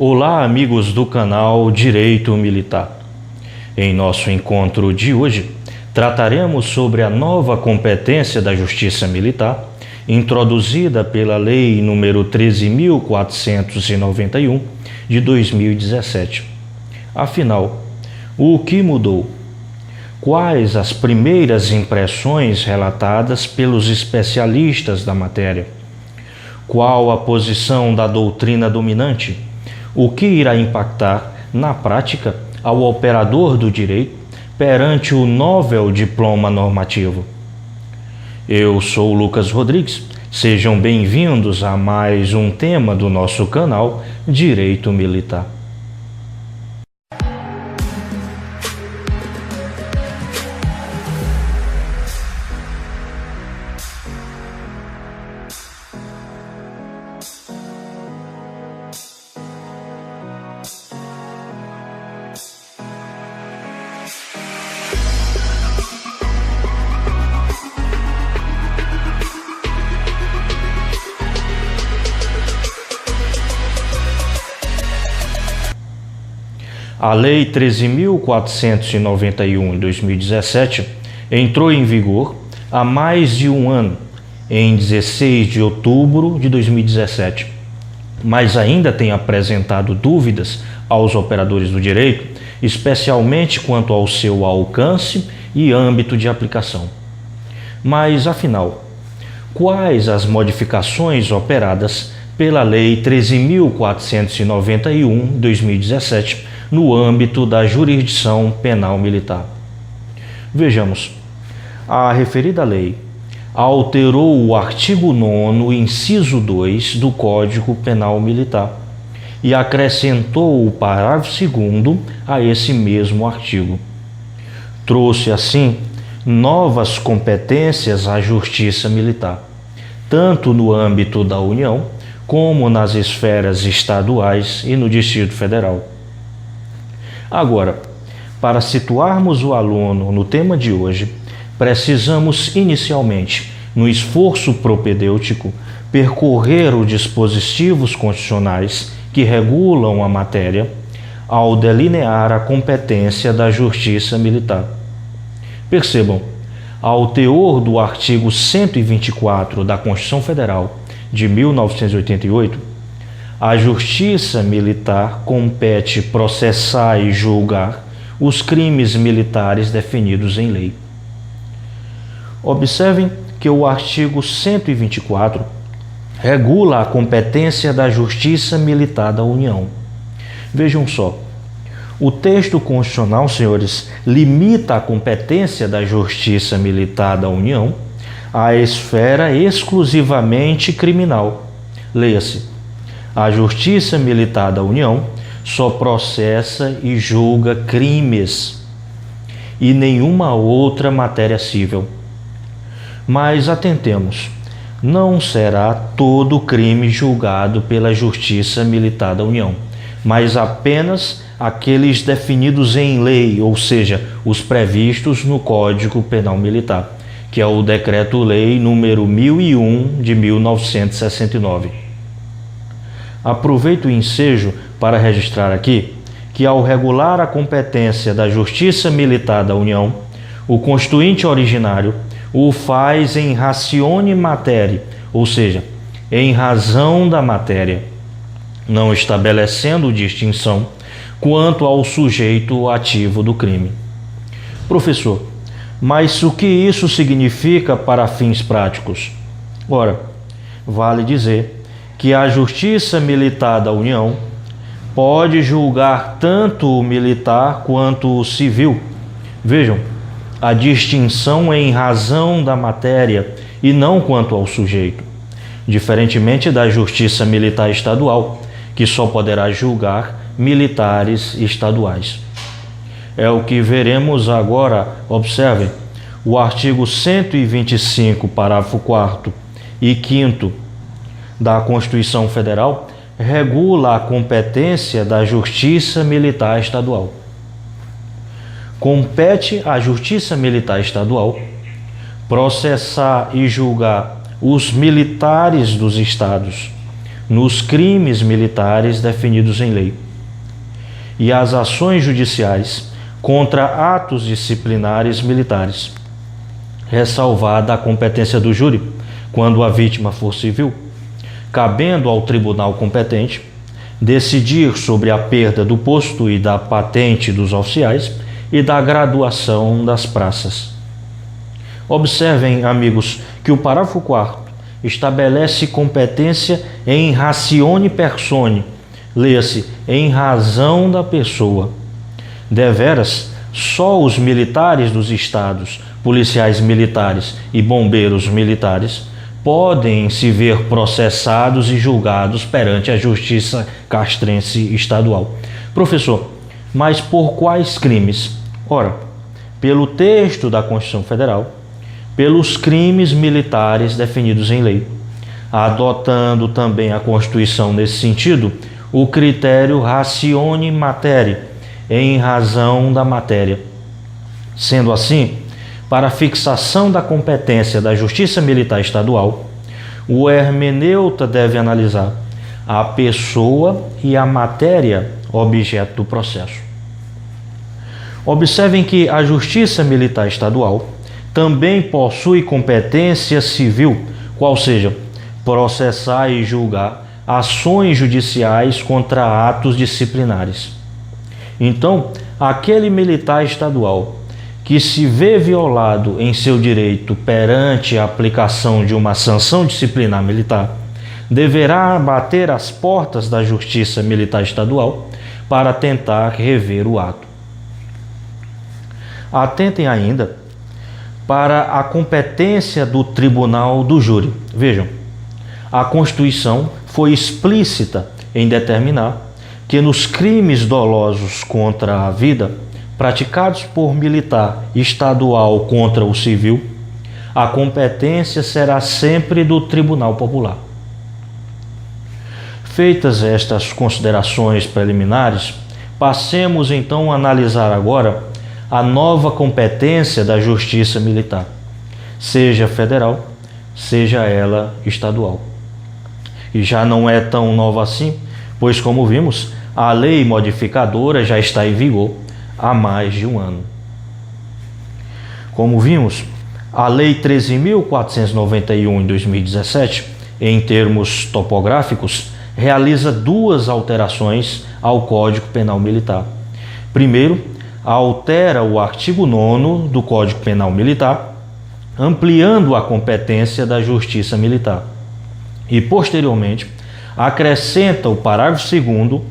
Olá, amigos do canal Direito Militar. Em nosso encontro de hoje, trataremos sobre a nova competência da Justiça Militar, introduzida pela Lei nº 13.491, de 2017. Afinal, o que mudou? Quais as primeiras impressões relatadas pelos especialistas da matéria? Qual a posição da doutrina dominante? O que irá impactar, na prática, ao operador do direito perante o novel diploma normativo? Eu sou Lucas Rodrigues. Sejam bem-vindos a mais um tema do nosso canal Direito Militar. A Lei 13.491, de 2017, entrou em vigor há mais de um ano, em 16 de outubro de 2017, mas ainda tem apresentado dúvidas aos operadores do direito, especialmente quanto ao seu alcance e âmbito de aplicação. Mas, afinal, quais as modificações operadas pela Lei 13.491, de 2017, no âmbito da jurisdição penal militar? Vejamos, a referida lei alterou o artigo 9º, inciso 2 do Código Penal Militar e acrescentou o parágrafo 2º a esse mesmo artigo. Trouxe, assim, novas competências à Justiça Militar, tanto no âmbito da União como nas esferas estaduais e no Distrito Federal. Agora, para situarmos o aluno no tema de hoje, precisamos inicialmente, no esforço propedêutico, percorrer os dispositivos constitucionais que regulam a matéria ao delinear a competência da Justiça Militar. Percebam, ao teor do artigo 124 da Constituição Federal de 1988, a Justiça Militar compete processar e julgar os crimes militares definidos em lei. Observem que o artigo 124 regula a competência da Justiça Militar da União. Vejam só, o texto constitucional, senhores, limita a competência da Justiça Militar da União à esfera exclusivamente criminal. Leia-se: a Justiça Militar da União só processa e julga crimes e nenhuma outra matéria civil. Mas atentemos, não será todo crime julgado pela Justiça Militar da União, mas apenas aqueles definidos em lei, ou seja, os previstos no Código Penal Militar, que é o Decreto-Lei número 1001 de 1969. Aproveito o ensejo para registrar aqui que, ao regular a competência da Justiça Militar da União, o Constituinte originário o faz em ratione materiae, ou seja, em razão da matéria, não estabelecendo distinção quanto ao sujeito ativo do crime. Professor, mas o que isso significa para fins práticos? Ora, vale dizer que a Justiça Militar da União pode julgar tanto o militar quanto o civil. Vejam, a distinção é em razão da matéria e não quanto ao sujeito, diferentemente da Justiça Militar Estadual, que só poderá julgar militares estaduais. É o que veremos agora. Observem, o artigo 125, parágrafo 4º e 5º da Constituição Federal regula a competência da Justiça Militar Estadual. Compete à Justiça Militar Estadual processar e julgar os militares dos estados, nos crimes militares definidos em lei, e as ações judiciais contra atos disciplinares militares, ressalvada a competência do júri, quando a vítima for civil, cabendo ao tribunal competente decidir sobre a perda do posto e da patente dos oficiais e da graduação das praças. Observem, amigos, que o parágrafo 4º estabelece competência em ratione persone, leia-se, em razão da pessoa. Deveras, só os militares dos estados, policiais militares e bombeiros militares podem se ver processados e julgados perante a Justiça Castrense Estadual. Professor, mas por quais crimes? Ora, pelo texto da Constituição Federal, pelos crimes militares definidos em lei, adotando também a Constituição nesse sentido, o critério ratione materiae, em razão da matéria. Sendo assim, para a fixação da competência da Justiça Militar Estadual, o hermeneuta deve analisar a pessoa e a matéria objeto do processo. Observem que a Justiça Militar Estadual também possui competência civil, qual seja, processar e julgar ações judiciais contra atos disciplinares. Então, aquele militar estadual que se vê violado em seu direito perante a aplicação de uma sanção disciplinar militar, deverá bater às portas da Justiça Militar Estadual para tentar rever o ato. Atentem ainda para a competência do tribunal do júri. Vejam, a Constituição foi explícita em determinar que nos crimes dolosos contra a vida, praticados por militar estadual contra o civil, a competência será sempre do Tribunal Popular. Feitas estas considerações preliminares, passemos então a analisar agora a nova competência da Justiça Militar, seja federal, seja ela estadual. E já não é tão nova assim, pois, como vimos, a lei modificadora já está em vigor há mais de um ano. Como vimos, a Lei 13.491 em 2017, em termos topográficos, realiza duas alterações ao Código Penal Militar. Primeiro, altera o artigo 9º do Código Penal Militar, ampliando a competência da Justiça Militar. E, posteriormente, acrescenta o parágrafo 2º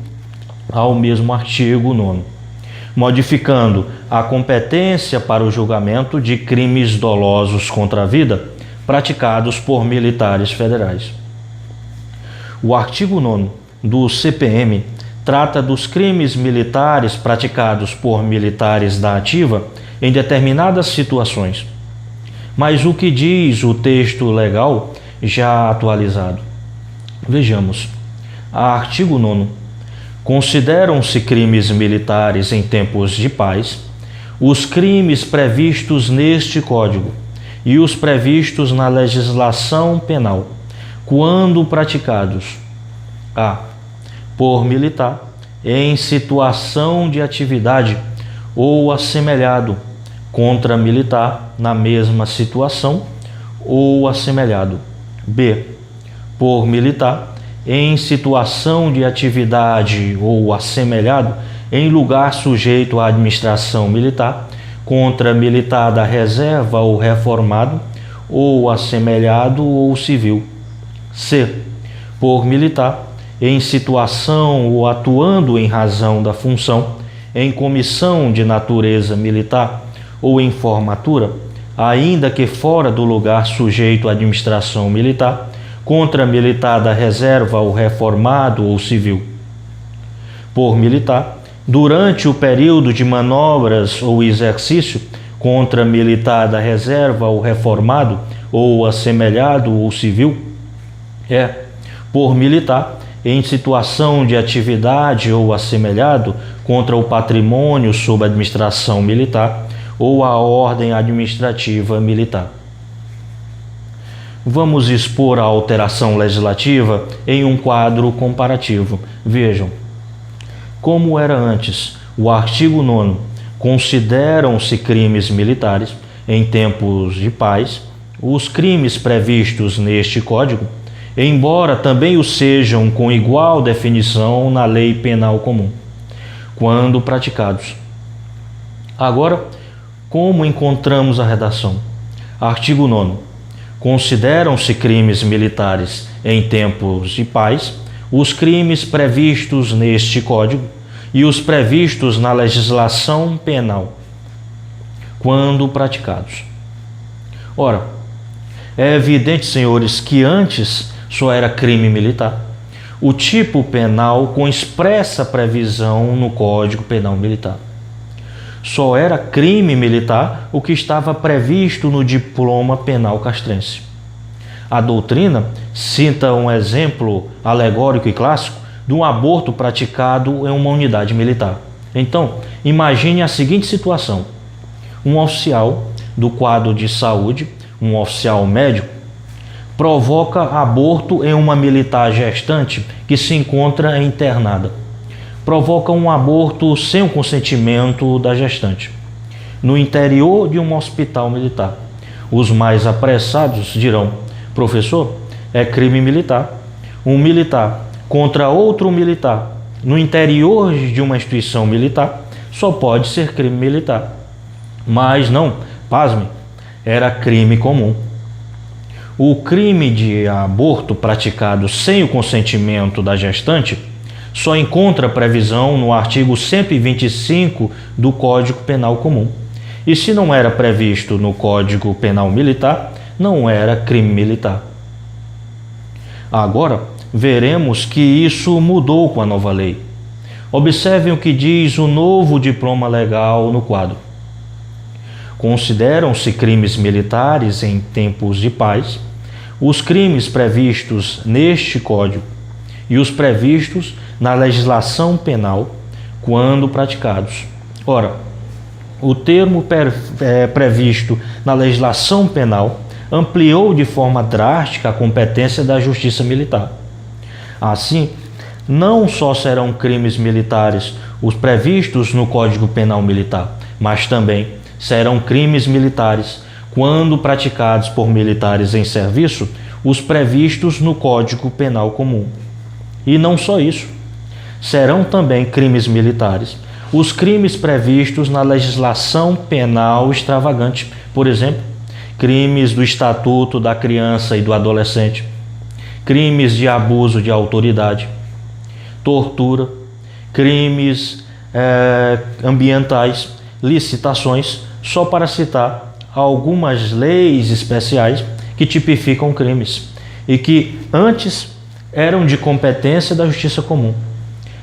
ao mesmo artigo 9º, modificando a competência para o julgamento de crimes dolosos contra a vida praticados por militares federais. O artigo 9º do CPM trata dos crimes militares praticados por militares da ativa em determinadas situações. Mas o que diz o texto legal já atualizado? Vejamos. Artigo 9º. Consideram-se crimes militares em tempos de paz os crimes previstos neste Código e os previstos na legislação penal, quando praticados: a. por militar em situação de atividade ou assemelhado contra militar na mesma situação ou assemelhado; b. por militar em situação de atividade ou assemelhado em lugar sujeito à administração militar contra militar da reserva ou reformado ou assemelhado ou civil; c. por militar em situação ou atuando em razão da função em comissão de natureza militar ou em formatura, ainda que fora do lugar sujeito à administração militar, contra militar da reserva ou reformado ou civil; por militar, durante o período de manobras ou exercício, contra militar da reserva ou reformado ou assemelhado ou civil; por militar, em situação de atividade ou assemelhado contra o patrimônio sob administração militar ou a ordem administrativa militar. vamos expor a alteração legislativa em um quadro comparativo. Vejam, como era antes, o artigo 9º, consideram-se crimes militares, em tempos de paz, os crimes previstos neste Código, embora também o sejam com igual definição na lei penal comum, quando praticados. Agora, como encontramos a redação? Artigo 9º. Consideram-se crimes militares em tempos de paz os crimes previstos neste Código e os previstos na legislação penal, quando praticados. Ora, é evidente, senhores, que antes só era crime militar o tipo penal com expressa previsão no Código Penal Militar. Só era crime militar o que estava previsto no diploma penal castrense. A doutrina cita um exemplo alegórico e clássico de um aborto praticado em uma unidade militar. Então, imagine a seguinte situação: um oficial do quadro de saúde, um oficial médico, provoca aborto em uma militar gestante que se encontra internada. Provoca um aborto sem o consentimento da gestante, no interior de um hospital militar. Os mais apressados dirão: professor, é crime militar. Um militar contra outro militar no interior de uma instituição militar só pode ser crime militar. Mas não, pasme, era crime comum. O crime de aborto praticado sem o consentimento da gestante só encontra previsão no artigo 125 do Código Penal Comum. E se não era previsto no Código Penal Militar, não era crime militar. Agora, veremos que isso mudou com a nova lei. Observem o que diz o novo diploma legal no quadro. Consideram-se crimes militares em tempos de paz os crimes previstos neste Código e os previstos na legislação penal quando praticados. Ora, o termo previsto na legislação penal ampliou de forma drástica a competência da Justiça Militar. Assim, não só serão crimes militares os previstos no Código Penal Militar, mas também serão crimes militares, quando praticados por militares em serviço, os previstos no Código Penal Comum. E não só isso, serão também crimes militares os crimes previstos na legislação penal extravagante, por exemplo, crimes do Estatuto da Criança e do Adolescente, crimes de abuso de autoridade, tortura, crimes ambientais, licitações, só para citar algumas leis especiais que tipificam crimes e que antes eram de competência da Justiça Comum.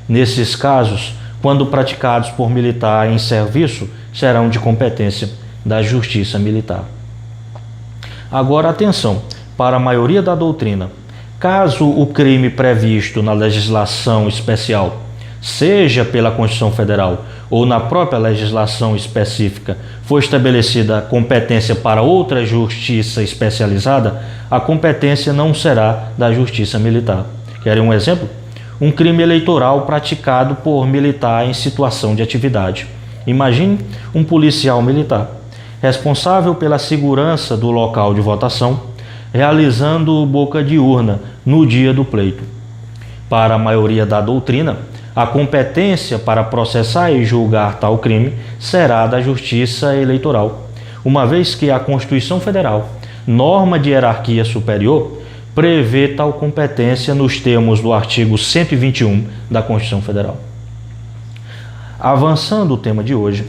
Nesses casos, quando praticados por militar em serviço, serão de competência da Justiça Militar. Agora, atenção, para a maioria da doutrina, caso o crime previsto na legislação especial, seja pela Constituição Federal ou na própria legislação específica, for estabelecida a competência para outra justiça especializada, a competência não será da Justiça Militar. Querem um exemplo? Um crime eleitoral praticado por militar em situação de atividade. Imagine um policial militar, responsável pela segurança do local de votação, realizando boca de urna no dia do pleito. Para a maioria da doutrina, a competência para processar e julgar tal crime será da Justiça Eleitoral, uma vez que a Constituição Federal, norma de hierarquia superior, prevê tal competência nos termos do artigo 121 da Constituição Federal. Avançando o tema de hoje,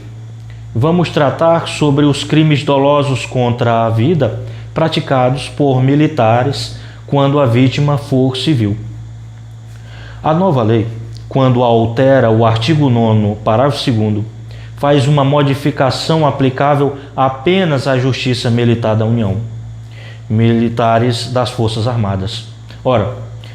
vamos tratar sobre os crimes dolosos contra a vida praticados por militares quando a vítima for civil. A nova lei, quando altera o artigo 9º, parágrafo 2º, faz uma modificação aplicável apenas à Justiça Militar da União, militares das Forças Armadas. Ora,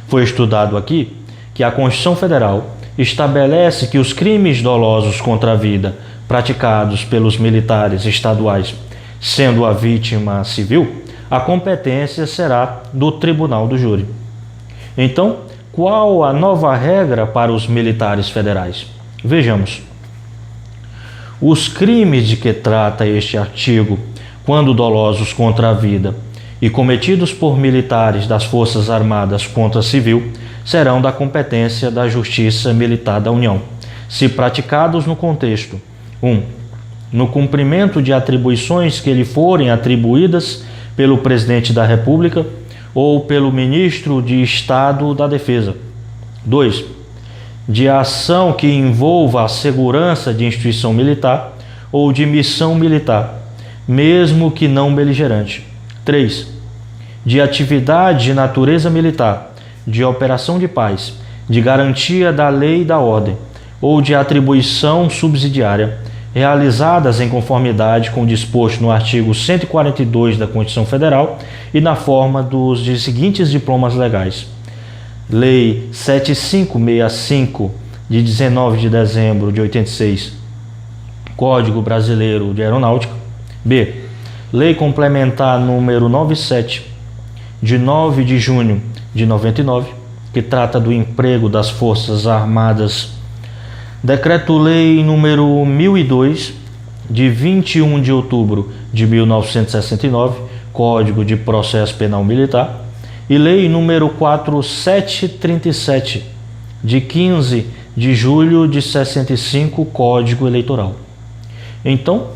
foi estudado aqui que a Constituição Federal estabelece que os crimes dolosos contra a vida praticados pelos militares estaduais, sendo a vítima civil, a competência será do Tribunal do Júri. Então, qual a nova regra para os militares federais? Vejamos. Os crimes de que trata este artigo, quando dolosos contra a vida e cometidos por militares das Forças Armadas contra civil, serão da competência da Justiça Militar da União, se praticados no contexto 1. No cumprimento de atribuições que lhe forem atribuídas pelo Presidente da República ou pelo Ministro de Estado da Defesa. 2. De ação que envolva a segurança de instituição militar ou de missão militar, mesmo que não beligerante. 3. De atividade de natureza militar, de operação de paz, de garantia da lei e da ordem, ou de atribuição subsidiária, realizadas em conformidade com o disposto no artigo 142 da Constituição Federal e na forma dos seguintes diplomas legais. Lei 7565, de 19 de dezembro de 86, Código Brasileiro de Aeronáutica. B. Lei Complementar número 97, de 9 de junho de 99, que trata do emprego das Forças Armadas. Decreto-Lei número 1002, de 21 de outubro de 1969, Código de Processo Penal Militar, e Lei número 4737, de 15 de julho de 65, Código Eleitoral. Então,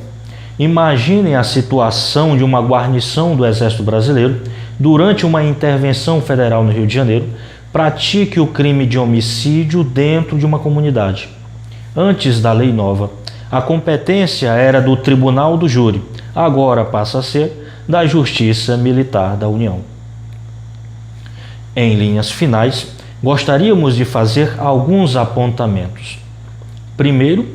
imaginem a situação de uma guarnição do Exército Brasileiro durante uma intervenção federal no Rio de Janeiro, pratique o crime de homicídio dentro de uma comunidade. Antes da lei nova, a competência era do Tribunal do Júri, agora passa a ser da Justiça Militar da União. Em linhas finais, gostaríamos de fazer alguns apontamentos. Primeiro,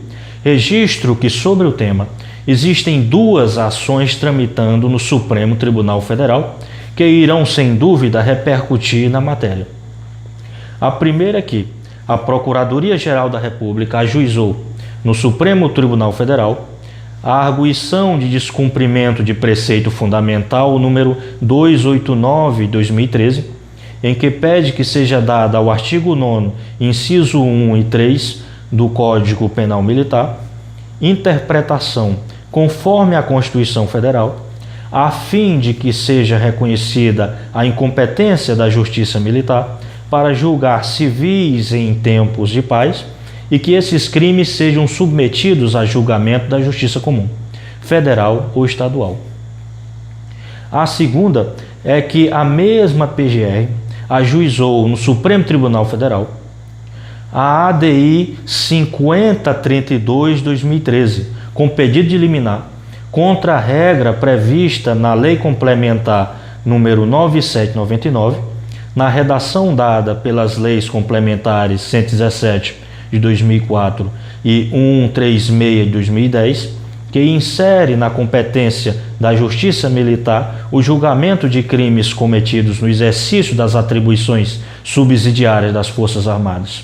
registro que sobre o tema existem duas ações tramitando no Supremo Tribunal Federal que irão sem dúvida repercutir na matéria. A primeira é que a Procuradoria-Geral da República ajuizou no Supremo Tribunal Federal a arguição de descumprimento de preceito fundamental número 289/2013, em que pede que seja dada ao artigo 9º, inciso 1 e 3 do Código Penal Militar, interpretação conforme a Constituição Federal, a fim de que seja reconhecida a incompetência da Justiça Militar para julgar civis em tempos de paz e que esses crimes sejam submetidos a julgamento da Justiça Comum, federal ou estadual. A segunda é que a mesma PGR ajuizou no Supremo Tribunal Federal a ADI 5032/2013, com pedido de liminar contra a regra prevista na Lei Complementar número 9799, na redação dada pelas Leis Complementares 117 de 2004 e 136 de 2010, que insere na competência da Justiça Militar o julgamento de crimes cometidos no exercício das atribuições subsidiárias das Forças Armadas.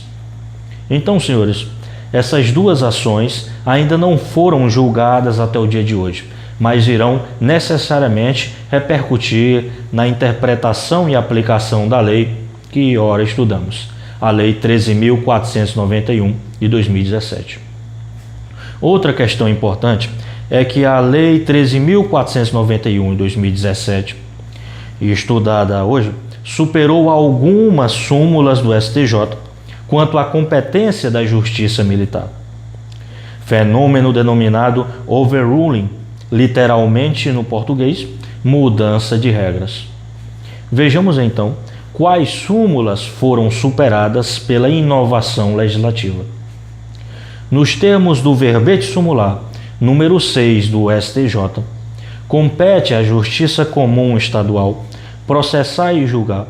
Então, senhores, essas duas ações ainda não foram julgadas até o dia de hoje, mas irão necessariamente repercutir na interpretação e aplicação da lei que ora estudamos, a Lei 13.491 de 2017. Outra questão importante é que a Lei 13.491 de 2017, estudada hoje, superou algumas súmulas do STJ quanto à competência da Justiça Militar. Fenômeno denominado overruling, literalmente no português, mudança de regras. Vejamos então quais súmulas foram superadas pela inovação legislativa. Nos termos do verbete sumular número 6 do STJ, compete à Justiça Comum Estadual processar e julgar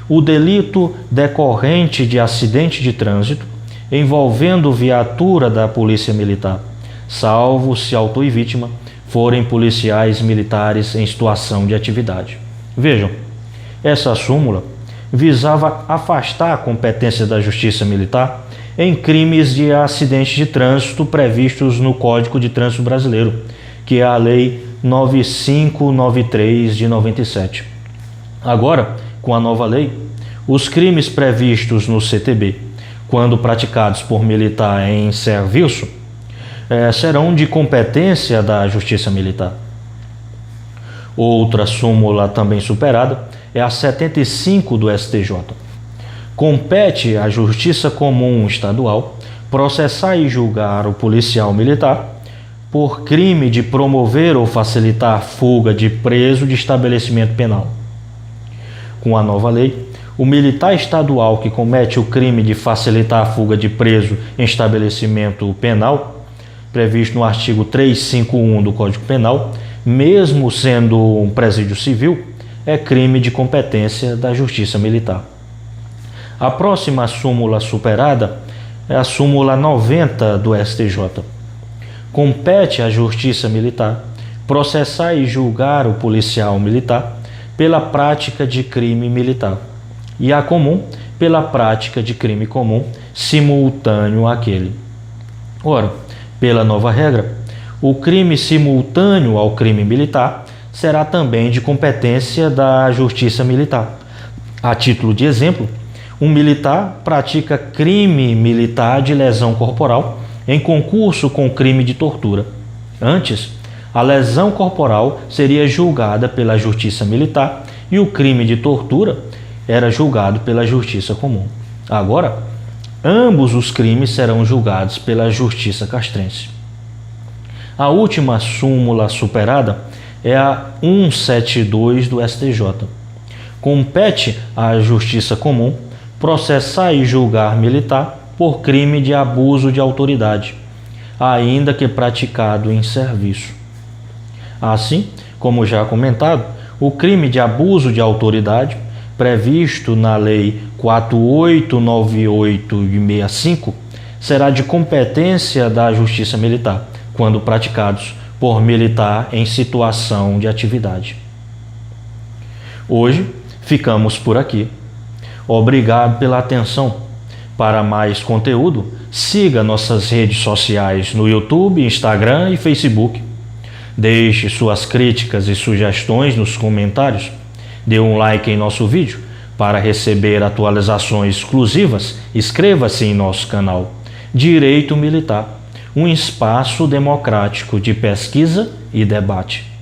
o delito decorrente de acidente de trânsito envolvendo viatura da Polícia Militar, salvo se autor e vítima forem policiais militares em situação de atividade. Vejam, essa súmula visava afastar a competência da Justiça Militar em crimes de acidente de trânsito previstos no Código de Trânsito Brasileiro, que é a Lei 9593 de 97. Agora, com a nova lei, os crimes previstos no CTB, quando praticados por militar em serviço, serão de competência da Justiça Militar. Outra súmula também superada é a 75 do STJ. Compete à Justiça Comum Estadual processar e julgar o policial militar por crime de promover ou facilitar a fuga de preso de estabelecimento penal. Com a nova lei, o militar estadual que comete o crime de facilitar a fuga de preso em estabelecimento penal, previsto no artigo 351 do Código Penal, mesmo sendo um presídio civil, é crime de competência da Justiça Militar. A próxima súmula superada é a súmula 90 do STJ. Compete à Justiça Militar processar e julgar o policial militar pela prática de crime militar e a comum pela prática de crime comum simultâneo àquele. Ora, pela nova regra, o crime simultâneo ao crime militar será também de competência da Justiça Militar. A título de exemplo, um militar pratica crime militar de lesão corporal em concurso com crime de tortura. Antes, a lesão corporal seria julgada pela Justiça Militar e o crime de tortura era julgado pela Justiça Comum. Agora, ambos os crimes serão julgados pela Justiça Castrense. A última súmula superada é a 172 do STJ. Compete à Justiça Comum processar e julgar militar por crime de abuso de autoridade, ainda que praticado em serviço. Assim, como já comentado, o crime de abuso de autoridade, previsto na Lei 4898/65, será de competência da Justiça Militar, quando praticados por militar em situação de atividade. Hoje ficamos por aqui. Obrigado pela atenção. Para mais conteúdo, siga nossas redes sociais no YouTube, Instagram e Facebook. Deixe suas críticas e sugestões nos comentários. Dê um like em nosso vídeo. Para receber atualizações exclusivas, inscreva-se em nosso canal Direito Militar, um espaço democrático de pesquisa e debate.